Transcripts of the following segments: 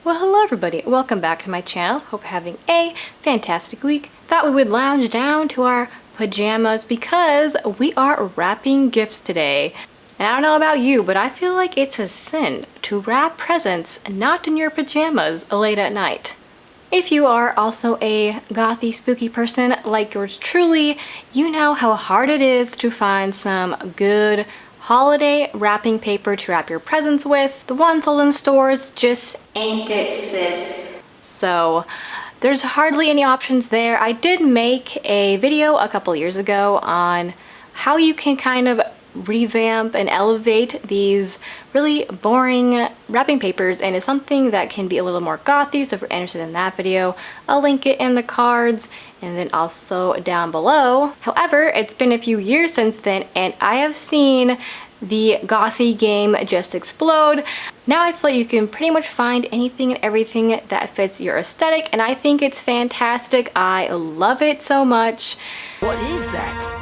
Well, hello everybody, welcome back to my channel. Hope you're having a fantastic week. Thought we would lounge down to our pajamas because we are wrapping gifts today. And I don't know about you, but I feel like it's a sin to wrap presents not in your pajamas late at night. If you are also a gothy, spooky person like yours truly, you know how hard it is to find some good holiday wrapping paper to wrap your presents with. The ones sold in stores just ain't it, sis. So there's hardly any options there. I did make a video a couple years ago on how you can kind of revamp and elevate these really boring wrapping papers, and it's something that can be a little more gothy. So if you're interested in that video, I'll link it in the cards and then also down below. However, it's been a few years since then and I have seen the gothy game just explode. Now I feel like you can pretty much find anything and everything that fits your aesthetic, and I think it's fantastic. I love it so much. What is that?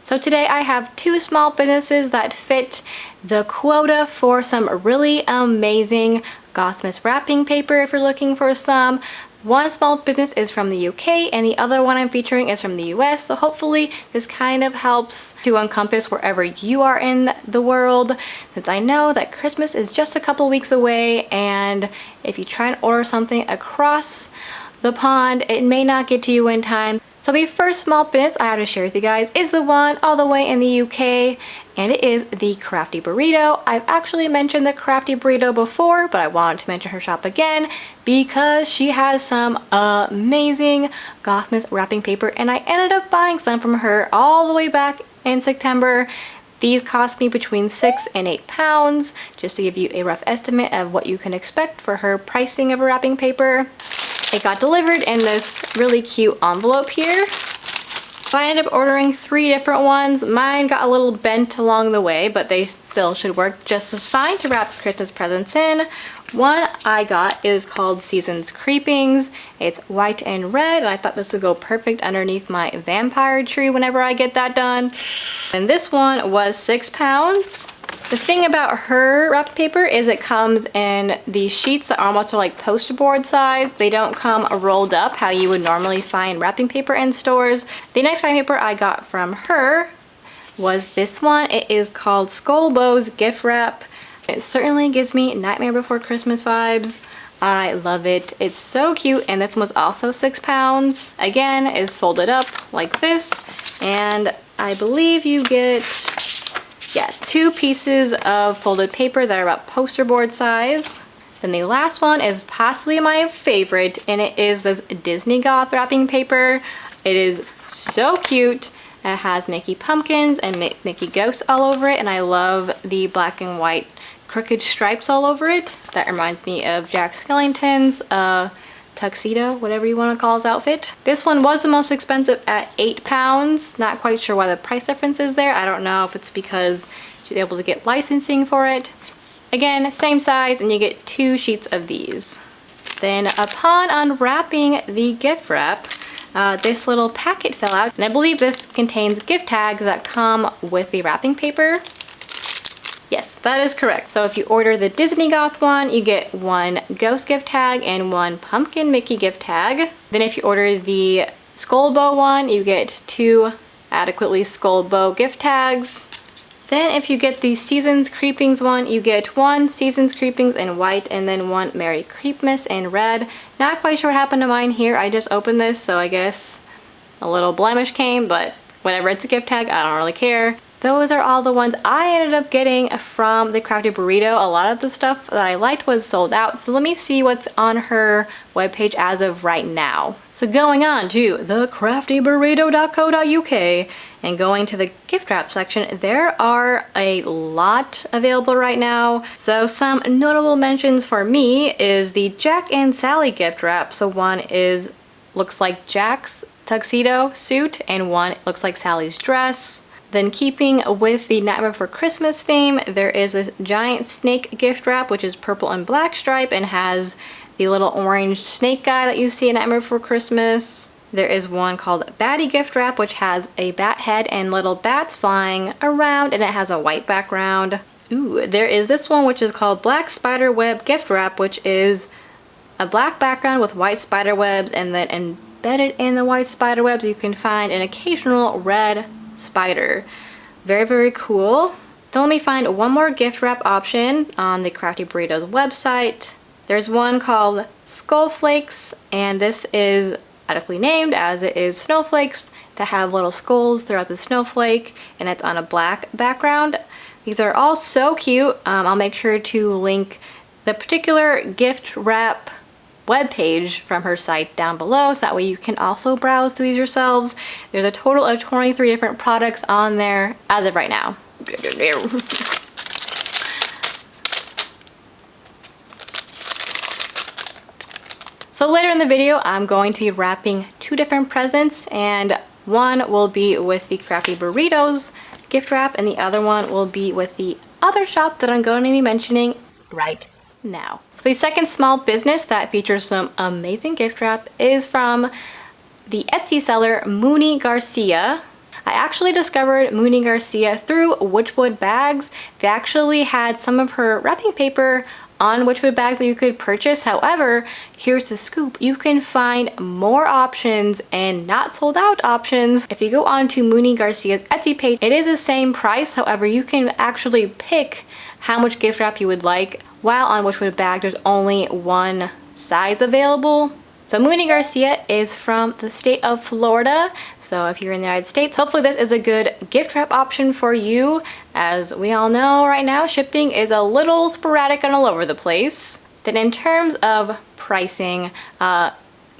So today I have two small businesses that fit the quota for some really amazing Gothmas wrapping paper if you're looking for some. One small business is from the UK and the other one I'm featuring is from the US, so hopefully this kind of helps to encompass wherever you are in the world, since I know that Christmas is just a couple weeks away, and if you try and order something across the pond, it may not get to you in time. So the first small business I have to share with you guys is the one all the way in the UK, and it is the Crafty Burrito. I've actually mentioned the Crafty Burrito before, but I wanted to mention her shop again because she has some amazing Gothmas wrapping paper, and I ended up buying some from her all the way back in September. These cost me between £6 and £8, just to give you a rough estimate of what you can expect for her pricing of a wrapping paper. It got delivered in this really cute envelope here. So I ended up ordering 3 different ones. Mine got a little bent along the way, but they still should work just as fine to wrap Christmas presents in. One I got is called Season's Creepings. It's white and red, and I thought this would go perfect underneath my vampire tree whenever I get that done. And this one was £6. The thing about her wrapping paper is it comes in these sheets that almost are like poster board size. They don't come rolled up how you would normally find wrapping paper in stores. The next wrapping paper I got from her was this one. It is called Skullbow's Gift Wrap. It certainly gives me Nightmare Before Christmas vibes. I love it. It's so cute, and this one was also £6. Again, is folded up like this, and I believe you get 2 pieces of folded paper that are about poster board size. Then the last one is possibly my favorite, and it is this Disney Goth wrapping paper. It is so cute. It has Mickey pumpkins and Mickey ghosts all over it, and I love the black and white crooked stripes all over it. That reminds me of Jack Skellington's tuxedo, whatever you want to call his outfit. This one was the most expensive at £8. Not quite sure why the price difference is there. I don't know if it's because she's able to get licensing for it. Again, same size, and you get 2 sheets of these. Then upon unwrapping the gift wrap, this little packet fell out, and I believe this contains gift tags that come with the wrapping paper. Yes, that is correct. So if you order the Disney Goth one, you get 1 ghost gift tag and 1 pumpkin Mickey gift tag. Then if you order the Skullbow one, you get 2 adequately Skullbow gift tags. Then if you get the Season's Creepings one, you get 1 Season's Creepings in white and then 1 Merry Creepmas in red. Not quite sure what happened to mine here. I just opened this, so I guess a little blemish came, but whatever, it's a gift tag, I don't really care. Those are all the ones I ended up getting from the Crafty Burrito. A lot of the stuff that I liked was sold out, so let me see what's on her webpage as of right now. So going on to the craftyburrito.co.uk and going to the gift wrap section, there are a lot available right now. So some notable mentions for me is the Jack and Sally gift wrap. So one looks like Jack's tuxedo suit and one looks like Sally's dress. Then keeping with the Nightmare Before Christmas theme, there is this giant snake gift wrap, which is purple and black stripe and has the little orange snake guy that you see in Nightmare Before Christmas. There is one called Batty gift wrap, which has a bat head and little bats flying around, and it has a white background. Ooh, there is this one which is called Black Spiderweb Gift Wrap, which is a black background with white spider webs, and then embedded in the white spider webs you can find an occasional red spider. Very, very cool. Then let me find one more gift wrap option on the Crafty Burrito's website. There's one called Skull Flakes, and this is adequately named as it is snowflakes that have little skulls throughout the snowflake, and it's on a black background. These are all so cute. I'll make sure to link the particular gift wrap webpage from her site down below, so that way you can also browse through these yourselves. There's a total of 23 different products on there as of right now. So later in the video, I'm going to be wrapping 2 different presents, and one will be with the Crafty Burritos gift wrap, and the other one will be with the other shop that I'm going to be mentioning right now. So the second small business that features some amazing gift wrap is from the Etsy seller Mooney Garcia. I actually discovered Mooney Garcia through Witchwood bags. They actually had some of her wrapping paper on Witchwood bags that you could purchase. However, here's the scoop. You can find more options and not sold out options. If you go on to Mooney Garcia's Etsy page, it is the same price. However, you can actually pick how much gift wrap you would like. While on Witchwood bag, there's only one size available. So Mooney Garcia is from the state of Florida. So if you're in the United States, hopefully this is a good gift wrap option for you. As we all know right now, shipping is a little sporadic and all over the place. Then in terms of pricing,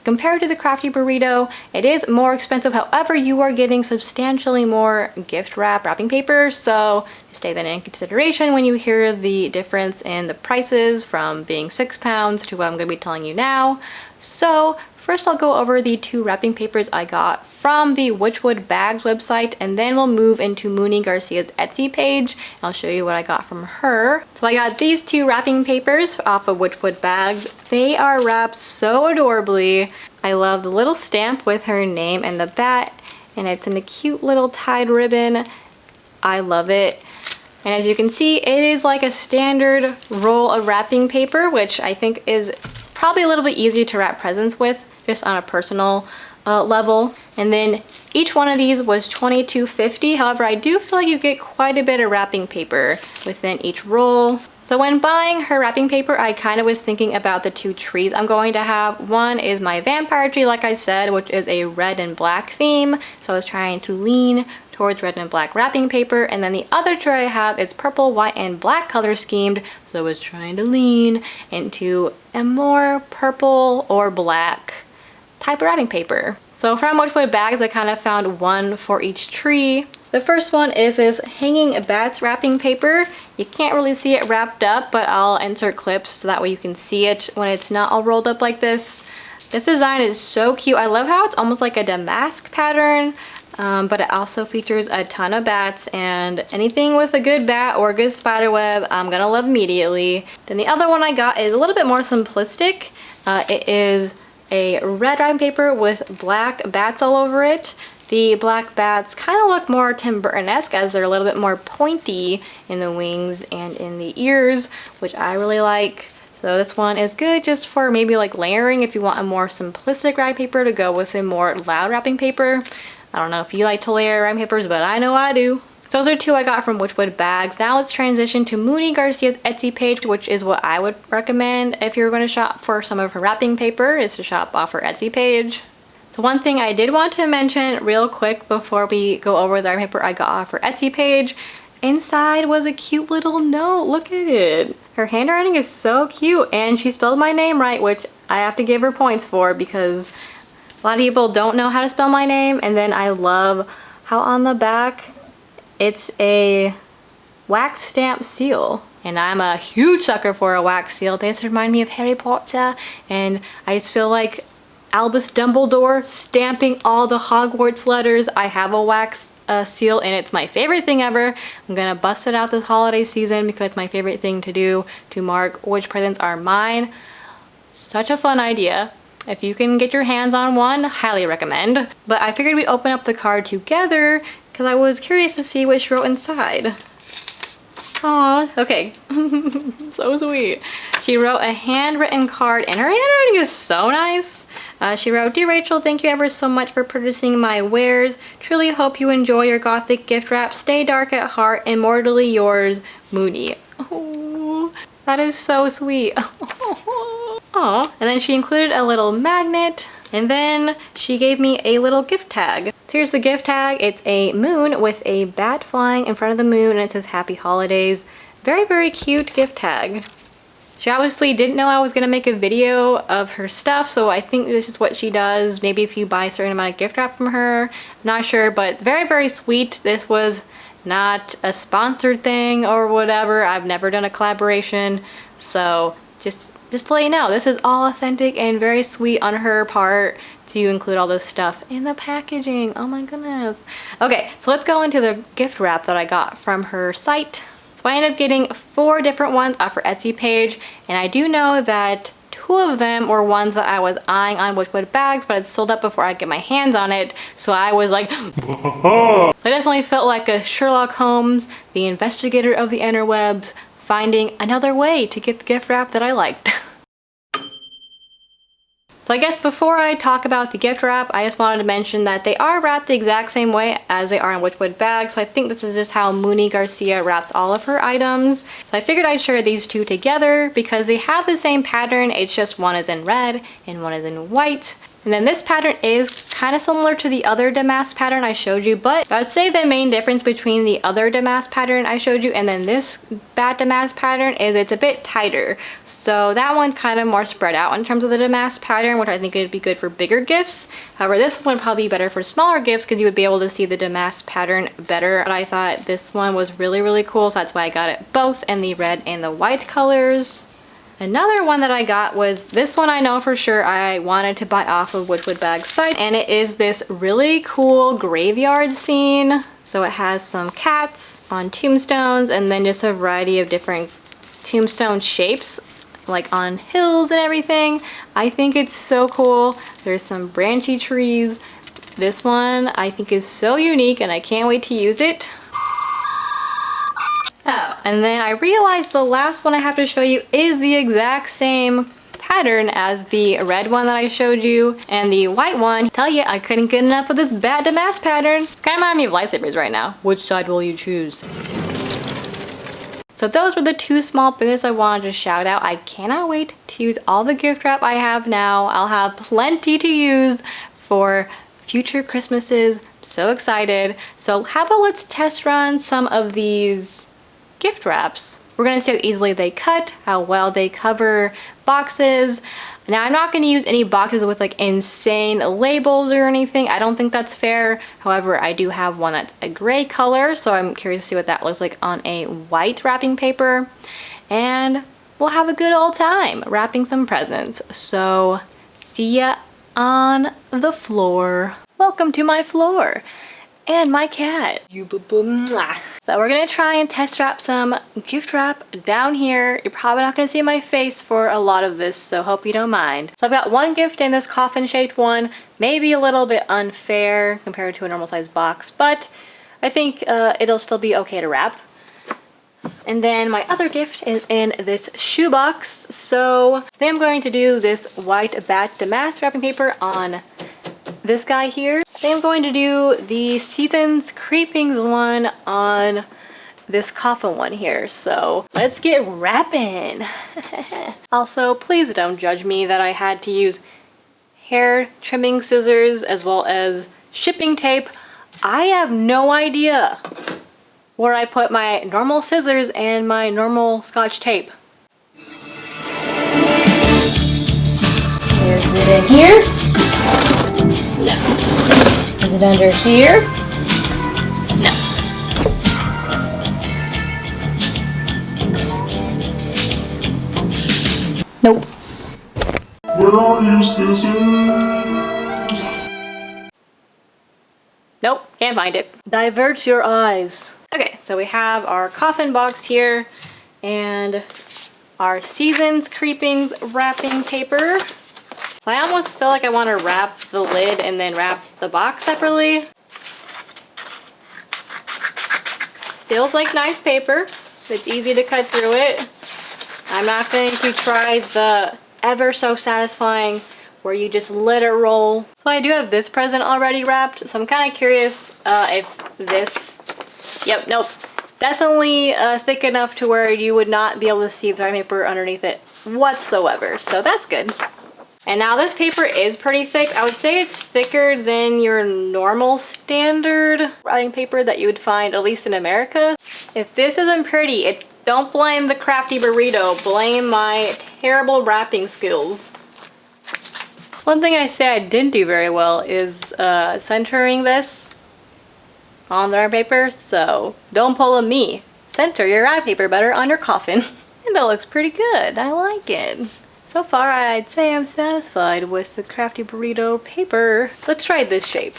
compared to the Crafty Burrito, it is more expensive. However, you are getting substantially more gift wrapping paper, so just take that in consideration when you hear the difference in the prices from being £6 to what I'm going to be telling you now. So first I'll go over the 2 wrapping papers I got from the Witchwood Bags website, and then we'll move into Mooney Garcia's Etsy page. I'll show you what I got from her. So I got these 2 wrapping papers off of Witchwood Bags. They are wrapped so adorably. I love the little stamp with her name and the bat, and it's in a cute little tied ribbon. I love it. And as you can see, it is like a standard roll of wrapping paper, which I think is probably a little bit easier to wrap presents with, just on a personal level. And then each one of these was $22.50. However, I do feel like you get quite a bit of wrapping paper within each roll. So when buying her wrapping paper, I kind of was thinking about the 2 trees I'm going to have. One is my vampire tree, like I said, which is a red and black theme. So I was trying to lean towards red and black wrapping paper, and then the other tray I have is purple, white, and black color schemed, so I was trying to lean into a more purple or black type of wrapping paper. So from Witchwood Bags, I kind of found one for each tree. The first one is this hanging bats wrapping paper. You can't really see it wrapped up, but I'll insert clips so that way you can see it when it's not all rolled up like this. This design is so cute. I love how it's almost like a damask pattern. But it also features a ton of bats, and anything with a good bat or a good spider web I'm gonna love immediately. Then the other one I got is a little bit more simplistic. It is a red wrapping paper with black bats all over it. The black bats kind of look more Tim Burton-esque, as they're a little bit more pointy in the wings and in the ears, which I really like. So this one is good just for maybe like layering if you want a more simplistic wrapping paper to go with a more loud wrapping paper. I don't know if you like to layer wrapping papers, but I know I do. So those are 2 I got from Witchwood Bags. Now let's transition to Mooney Garcia's Etsy page, which is what I would recommend if you're going to shop for some of her wrapping paper, is to shop off her Etsy page. So one thing I did want to mention real quick before we go over the wrapping paper I got off her Etsy page, inside was a cute little note. Look at it. Her handwriting is so cute, and she spelled my name right, which I have to give her points for, because a lot of people don't know how to spell my name. And then I love how on the back it's a wax stamp seal. And I'm a huge sucker for a wax seal. They just remind me of Harry Potter, and I just feel like Albus Dumbledore stamping all the Hogwarts letters. I have a wax seal, and it's my favorite thing ever. I'm gonna bust it out this holiday season because it's my favorite thing to do to mark which presents are mine. Such a fun idea. If you can get your hands on one, highly recommend. But I figured we'd open up the card together because I was curious to see what she wrote inside. Aw, okay. So sweet. She wrote a handwritten card, and her handwriting is so nice. She wrote, "Dear Rachel, thank you ever so much for purchasing my wares. Truly hope you enjoy your gothic gift wrap. Stay dark at heart. Immortally yours, Mooney." Oh, that is so sweet. Aw. And then she included a little magnet, and then she gave me a little gift tag. So here's the gift tag. It's a moon with a bat flying in front of the moon, and it says Happy Holidays. Very, very cute gift tag. She obviously didn't know I was gonna make a video of her stuff, so I think this is what she does. Maybe if you buy a certain amount of gift wrap from her, I'm not sure, but very, very sweet. This was not a sponsored thing or whatever. I've never done a collaboration, so just to let you know, this is all authentic and very sweet on her part to include all this stuff in the packaging. Oh my goodness. Okay, so let's go into the gift wrap that I got from her site. So I ended up getting 4 different ones off her Etsy page, and I do know that 2 of them were ones that I was eyeing on Witchwood bags, but it sold up before I get my hands on it, so I was like, so I definitely felt like a Sherlock Holmes, the investigator of the interwebs, finding another way to get the gift wrap that I liked. So I guess before I talk about the gift wrap, I just wanted to mention that they are wrapped the exact same way as they are in Witchwood bags. So I think this is just how Mooney Garcia wraps all of her items. So I figured I'd share these 2 together because they have the same pattern. It's just one is in red and one is in white. And then this pattern is kind of similar to the other damask pattern I showed you, but I would say the main difference between the other damask pattern I showed you and then this bat damask pattern is it's a bit tighter. So that one's kind of more spread out in terms of the damask pattern, which I think would be good for bigger gifts. However, this one would probably be better for smaller gifts because you would be able to see the damask pattern better. But I thought this one was really, really cool, so that's why I got it both in the red and the white colors. Another one that I got was this one. I know for sure I wanted to buy off of Witchwood Bag's site, and it is this really cool graveyard scene. So it has some cats on tombstones and then just a variety of different tombstone shapes like on hills and everything. I think it's so cool. There's some branchy trees. This one I think is so unique and I can't wait to use it. Oh, and then I realized the last one I have to show you is the exact same pattern as the red one that I showed you and the white one. I tell you, I couldn't get enough of this bat damask pattern. It's kind of reminding me of lightsabers right now. Which side will you choose? So those were the 2 small businesses I wanted to shout out. I cannot wait to use all the gift wrap I have now. I'll have plenty to use for future Christmases. So excited. So how about let's test run some of these gift wraps. We're gonna see how easily they cut, how well they cover boxes. Now I'm not gonna use any boxes with like insane labels or anything. I don't think that's fair. However, I do have one that's a gray color, so I'm curious to see what that looks like on a white wrapping paper. And we'll have a good old time wrapping some presents. So see ya on the floor. Welcome to my floor. And my cat. So we're gonna try and test wrap some gift wrap down here. You're probably not gonna see my face for a lot of this, so hope you don't mind. So I've got one gift in this coffin shaped one, maybe a little bit unfair compared to a normal size box, but I think it'll still be okay to wrap. And then my other gift is in this shoebox. So today I'm going to do this white bat damask wrapping paper on this guy here. Today I'm going to do the Seasons Creepings one on this coffin one here. So let's get wrapping. Also, please don't judge me that I had to use hair trimming scissors as well as shipping tape. I have no idea where I put my normal scissors and my normal Scotch tape. Is it in here? No. Is it under here? No. Nope. Where are you, scissors? Nope, can't find it. Divert your eyes. Okay, so we have our coffin box here and our Seasons Creepings wrapping paper. So I almost feel like I want to wrap the lid and then wrap the box separately. Feels like nice paper. It's easy to cut through it. I'm not going to try the ever so satisfying where you just let it roll. So I do have this present already wrapped, so I'm kind of curious if this... Yep, nope. Definitely thick enough to where you would not be able to see the wrapping paper underneath it whatsoever, so that's good. And now this paper is pretty thick. I would say it's thicker than your normal standard wrapping paper that you would find, at least in America. If this isn't pretty, don't blame the Crafty Burrito, blame my terrible wrapping skills. One thing I say I didn't do very well is centering this on the wrapping paper, so don't pull a me. Center your wrapping paper better on your coffin. And that looks pretty good, I like it. So far I'd say I'm satisfied with the Crafty Burrito paper. Let's try this shape.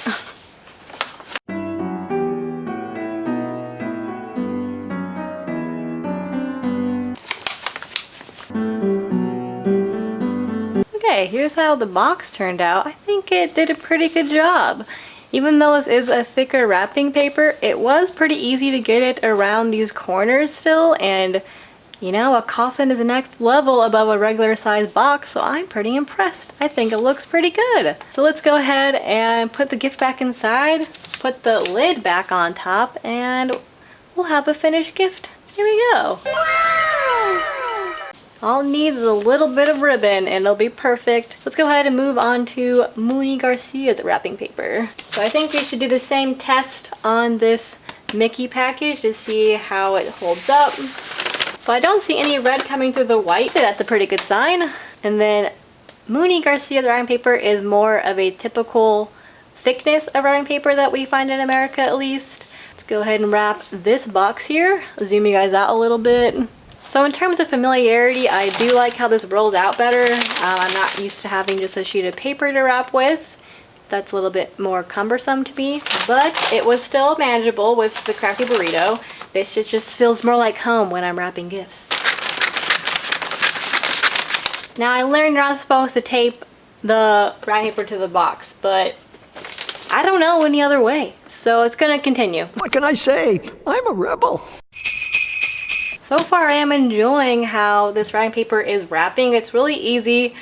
Okay, here's how the box turned out. I think it did a pretty good job. Even though this is a thicker wrapping paper, it was pretty easy to get it around these corners still, and you know, a coffin is the next level above a regular sized box, so I'm pretty impressed. I think it looks pretty good. So let's go ahead and put the gift back inside, put the lid back on top, and we'll have a finished gift. Here we go. Wow! All it needs is a little bit of ribbon and it'll be perfect. Let's go ahead and move on to Mooney Garcia's wrapping paper. So I think we should do the same test on this Mickey package to see how it holds up. So I don't see any red coming through the white, so that's a pretty good sign. And then Mooney Garcia's wrapping paper is more of a typical thickness of wrapping paper that we find in America, at least. Let's go ahead and wrap this box here. I'll zoom you guys out a little bit. So in terms of familiarity, I do like how this rolls out better. I'm not used to having just a sheet of paper to wrap with. That's a little bit more cumbersome to me, but it was still manageable with the Crafty Burrito. This just feels more like home when I'm wrapping gifts. Now I learned you're not supposed to tape the wrapping paper to the box, but I don't know any other way, so it's gonna continue. What can I say? I'm a rebel. So far I am enjoying how this wrapping paper is wrapping. It's really easy.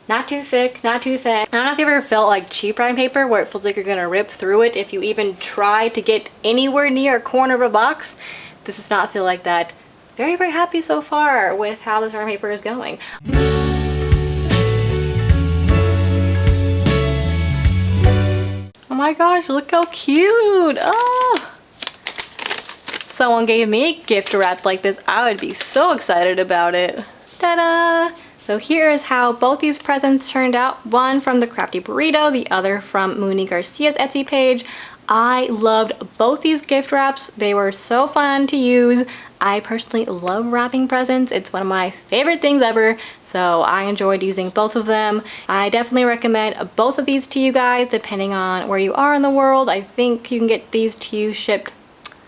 Not too thick, not too thin. I don't know if you ever felt like cheap wrapping paper where it feels like you're gonna rip through it if you even try to get anywhere near a corner of a box. This does not feel like that. Very, very happy so far with how this wrapping paper is going. Oh my gosh, look how cute! Oh! Someone gave me a gift wrapped like this, I would be so excited about it. Ta-da! So here is how both these presents turned out. One from the Crafty Burrito, the other from Mooney Garcia's Etsy page. I loved both these gift wraps. They were so fun to use. I personally love wrapping presents. It's one of my favorite things ever, so I enjoyed using both of them. I definitely recommend both of these to you guys depending on where you are in the world. I think you can get these to you shipped.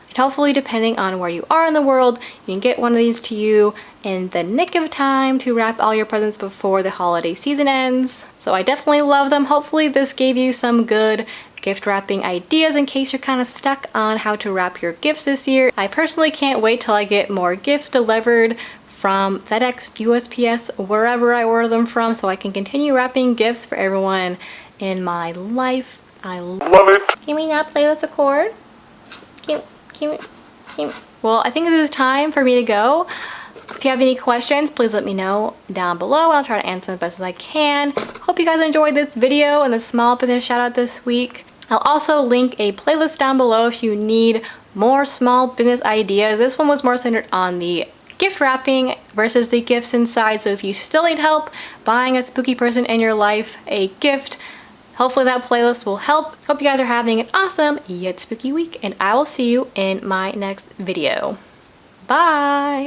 And hopefully, depending on where you are in the world, you can get one of these to you in the nick of time to wrap all your presents before the holiday season ends. So I definitely love them. Hopefully this gave you some good gift wrapping ideas in case you're kind of stuck on how to wrap your gifts this year. I personally can't wait till I get more gifts delivered from FedEx, USPS, wherever I order them from, so I can continue wrapping gifts for everyone in my life. I love it. Can we not play with the cord? Well, I think it is time for me to go. If you have any questions, please let me know down below. I'll try to answer them as best as I can. Hope you guys enjoyed this video and the small business shout out this week. I'll also link a playlist down below if you need more small business ideas. This one was more centered on the gift wrapping versus the gifts inside. So if you still need help buying a spooky person in your life a gift, hopefully that playlist will help. Hope you guys are having an awesome yet spooky week, and I will see you in my next video. Bye!